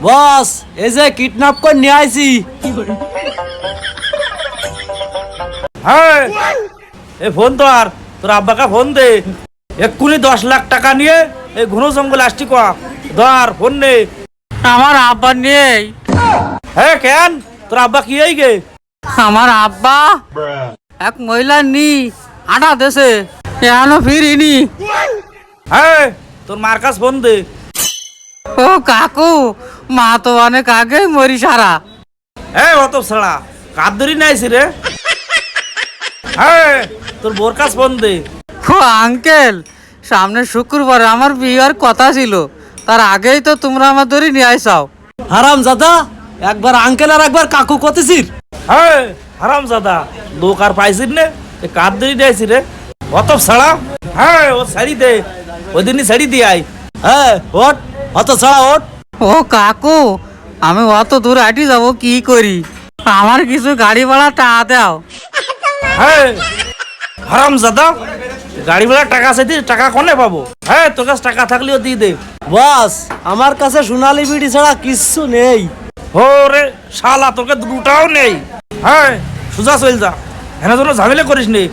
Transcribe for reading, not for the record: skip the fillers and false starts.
বস এই যে কিডন্যাপ করে নিয়ে আইছি। হ্যাঁ এ ফোন তো আর তোর আব্বাকে ফোন দে, এক্ষুনি 10 লাখ টাকা নিয়ে এই ঘন জঙ্গলে আসছি কোয়া। ধর ফোন নে। আমার আব্বা নেই। হ্যাঁ কেন তোর আব্বা কি এই গে? আমার আব্বা এক মহিলা নি আটা দেশে এখনো ফিরিনি। হ্যাঁ তোর মার কাছে ফোন দে। ও কাকু, মা তো অনেক আগে মরি সারা। হ্যাঁ অত ছাড়া কার ধরি নাইছি রে। হ্যাঁ তোর বোর কাছে ফোন দে। ও আঙ্কেল, সামনে শুক্রবার আমার বিয়ের কথা ছিল, তার আগেই তো তোমরা আমার ধরে নিয়ে আইসাও। হারাম দাদা, একবার আঙ্কেল আর একবার কাকু কতেছিস। হ্যাঁ হারাম জাদা, লোক আর পাইছিস নে, কার ধরি নাইছি রে অত ছাড়া। হ্যাঁ ও শাড়ি দে, ওই দিনই শাড়ি দিয়ে আই। হ্যাঁ ওট, অত ছাড়া ওট। ও কাকু, আমি অত দূর হাঁটি যাবো কি করি? আমার কিছু গাড়ি ভাড়া টাকা দাও। হ্যাঁ হারাম জাদা, গাড়ি ভাড়া টাকা চাইতে টাকা কোনে পাবো? হ্যাঁ তোর কাছে টাকা থাকলেও দিয়ে দে। বস আমার কাছে সোনালি বিড়ি ছাড়া কিচ্ছু নেই। ও রে শালা, তোকে দুটাও নেই। হ্যাঁ সোজা চল যা, এনে জন্য ঝামেলা করিস নি।